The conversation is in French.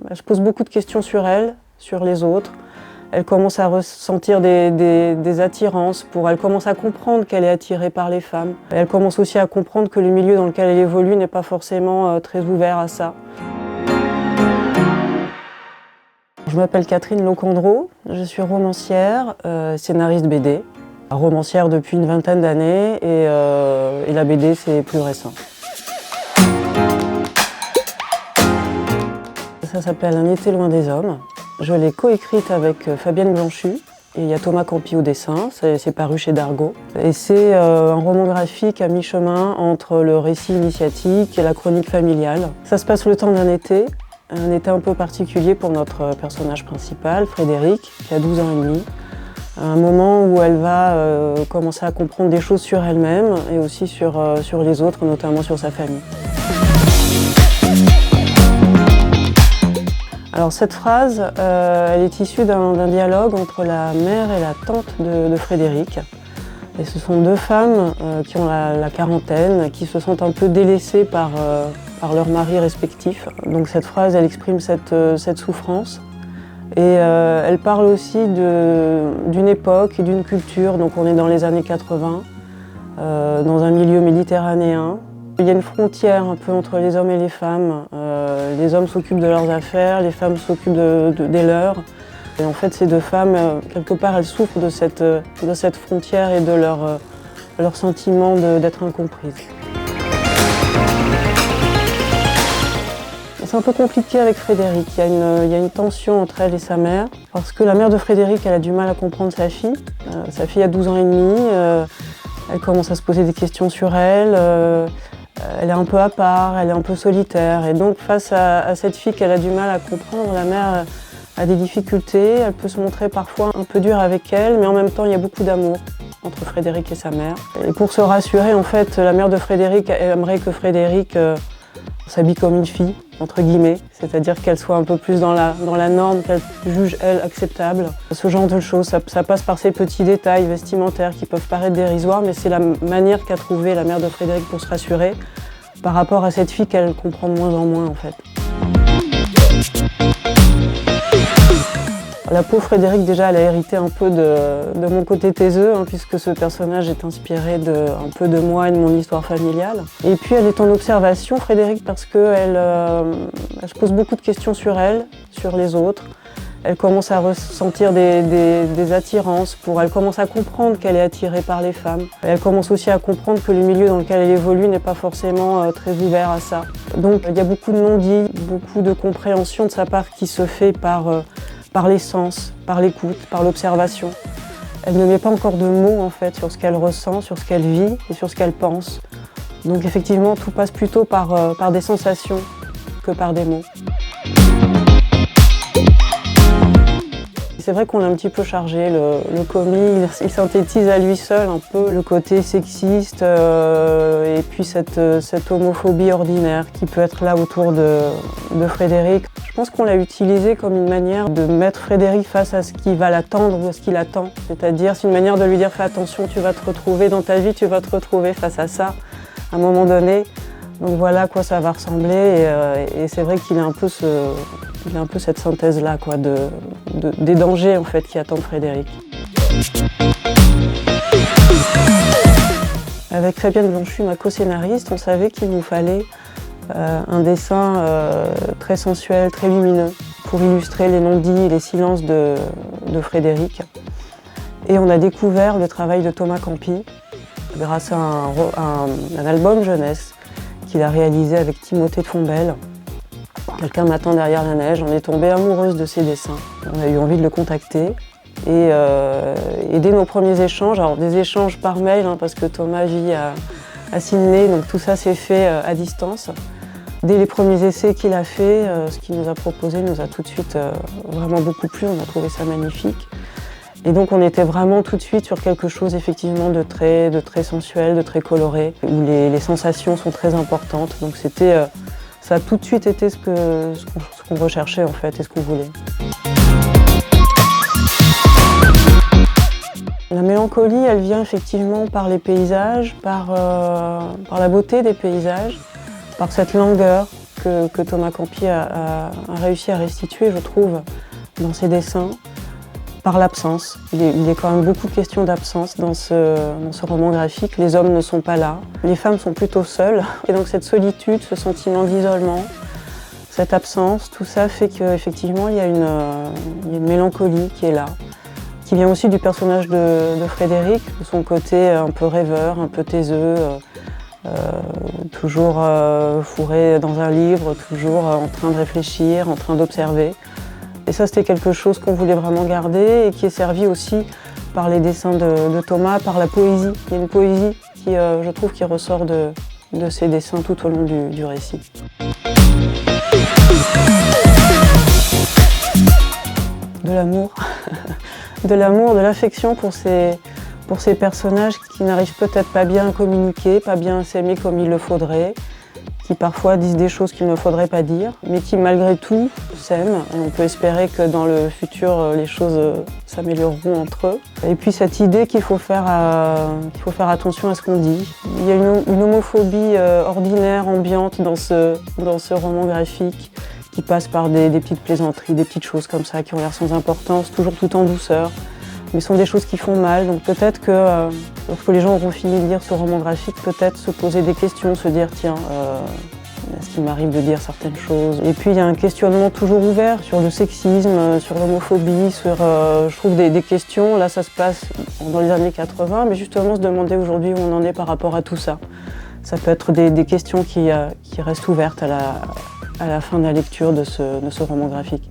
Elle se pose beaucoup de questions sur elle, sur les autres. Elle commence à ressentir des attirances, elle commence à comprendre qu'elle est attirée par les femmes. Elle commence aussi à comprendre que le milieu dans lequel elle évolue n'est pas forcément très ouvert à ça. Je m'appelle Catherine Locandreau, je suis romancière, scénariste BD. Romancière depuis une vingtaine d'années et la BD c'est plus récent. Ça s'appelle Un été loin des hommes. Je l'ai coécrite avec Fabienne Blanchu et il y a Thomas Campi au dessin, c'est paru chez Dargaud. Et c'est un roman graphique à mi-chemin entre le récit initiatique et la chronique familiale. Ça se passe le temps d'un été, un été un peu particulier pour notre personnage principal, Frédéric, qui a 12 ans et demi. Un moment où elle va commencer à comprendre des choses sur elle-même et aussi sur les autres, notamment sur sa famille. Alors cette phrase, elle est issue d'un dialogue entre la mère et la tante de Frédéric. Et ce sont deux femmes qui ont la quarantaine, qui se sentent un peu délaissées par leurs maris respectifs. Donc cette phrase, elle exprime cette souffrance. Et elle parle aussi d'une époque et d'une culture. Donc on est dans les années 80, dans un milieu méditerranéen. Il y a une frontière un peu entre les hommes et les femmes. Les hommes s'occupent de leurs affaires, les femmes s'occupent des leurs. Et en fait, ces deux femmes, quelque part, elles souffrent de cette frontière et de leur sentiment d'être incomprises. C'est un peu compliqué avec Frédéric. Il y a une tension entre elle et sa mère, parce que la mère de Frédéric, elle a du mal à comprendre sa fille. Sa fille a 12 ans et demi. Elle commence à se poser des questions sur elle. Elle est un peu à part, elle est un peu solitaire. Et donc face à cette fille qu'elle a du mal à comprendre, la mère a des difficultés. Elle peut se montrer parfois un peu dure avec elle, mais en même temps il y a beaucoup d'amour entre Frédéric et sa mère. Et pour se rassurer, en fait, la mère de Frédéric aimerait que Frédéric s'habille comme une fille, entre guillemets, c'est-à-dire qu'elle soit un peu plus dans la norme, qu'elle juge, elle, acceptable. Ce genre de choses, ça passe par ces petits détails vestimentaires qui peuvent paraître dérisoires, mais c'est la manière qu'a trouvée la mère de Frédéric pour se rassurer par rapport à cette fille qu'elle comprend de moins en moins, en fait. La pauvre Frédéric, déjà, elle a hérité un peu de mon côté taiseux, puisque ce personnage est inspiré un peu de moi et de mon histoire familiale. Et puis elle est en observation, Frédéric, parce qu'elle se pose beaucoup de questions sur elle, sur les autres. Elle commence à ressentir des attirances, elle commence à comprendre qu'elle est attirée par les femmes. Elle commence aussi à comprendre que le milieu dans lequel elle évolue n'est pas forcément très ouvert à ça. Donc il y a beaucoup de non-dits, beaucoup de compréhension de sa part qui se fait par les sens, par l'écoute, par l'observation. Elle ne met pas encore de mots en fait sur ce qu'elle ressent, sur ce qu'elle vit et sur ce qu'elle pense. Donc effectivement, tout passe plutôt par des sensations que par des mots. C'est vrai qu'on l'a un petit peu chargé, le commis, il synthétise à lui seul un peu le côté sexiste et puis cette homophobie ordinaire qui peut être là autour de Frédéric. Je pense qu'on l'a utilisé comme une manière de mettre Frédéric face à ce qui va l'attendre ou à ce qu'il attend. C'est-à-dire, c'est une manière de lui dire « fais attention, tu vas te retrouver dans ta vie, tu vas te retrouver face à ça à un moment donné ». Donc voilà à quoi ça va ressembler et c'est vrai qu'il a un peu cette synthèse-là des dangers en fait qui attendent Frédéric. Avec Fabienne Blanchu, ma co-scénariste, on savait qu'il nous fallait un dessin très sensuel, très lumineux pour illustrer les non-dits et les silences de Frédéric. Et on a découvert le travail de Thomas Campi grâce à un album jeunesse qu'il a réalisé avec Timothée de Fontbelle. Quelqu'un m'attend derrière la neige. On est tombé amoureuse de ses dessins. On a eu envie de le contacter. Et dès nos premiers échanges, alors des échanges par mail, parce que Thomas vit à Sydney, donc tout ça s'est fait à distance. Dès les premiers essais qu'il a fait, ce qu'il nous a proposé nous a tout de suite vraiment beaucoup plu. On a trouvé ça magnifique. Et donc on était vraiment tout de suite sur quelque chose effectivement de très sensuel, de très coloré, où les sensations sont très importantes. Donc ça a tout de suite été ce qu'on recherchait en fait et ce qu'on voulait. La mélancolie, elle vient effectivement par les paysages, par la beauté des paysages, par cette langueur que Thomas Campier a réussi à restituer, je trouve, dans ses dessins, par l'absence. Il est quand même beaucoup question d'absence dans ce roman graphique. Les hommes ne sont pas là, les femmes sont plutôt seules. Et donc cette solitude, ce sentiment d'isolement, cette absence, tout ça fait qu'effectivement il y a une mélancolie qui est là, qui vient aussi du personnage de Frédéric, de son côté un peu rêveur, un peu taiseux, toujours fourré dans un livre, toujours en train de réfléchir, en train d'observer. Et ça, c'était quelque chose qu'on voulait vraiment garder et qui est servi aussi par les dessins de Thomas, par la poésie. Il y a une poésie qui, je trouve, qui ressort de ces dessins tout au long du récit. De l'amour, de l'affection pour ces personnages qui n'arrivent peut-être pas bien à communiquer, pas bien à s'aimer comme il le faudrait, qui parfois disent des choses qu'il ne faudrait pas dire, mais qui malgré tout s'aiment. Et on peut espérer que dans le futur, les choses s'amélioreront entre eux. Et puis cette idée qu'il faut faire attention à ce qu'on dit. Il y a une homophobie ordinaire, ambiante dans ce roman graphique, qui passe par des petites plaisanteries, des petites choses comme ça, qui ont l'air sans importance, toujours tout en douceur, mais sont des choses qui font mal. Donc peut-être que lorsque les gens auront fini de lire ce roman graphique, peut-être se poser des questions, se dire tiens, est-ce qu'il m'arrive de dire certaines choses? Et puis il y a un questionnement toujours ouvert sur le sexisme, sur l'homophobie, sur je trouve des questions, là ça se passe dans les années 80, mais justement se demander aujourd'hui où on en est par rapport à tout ça. Ça peut être des questions qui restent ouvertes à la fin de la lecture de ce roman graphique.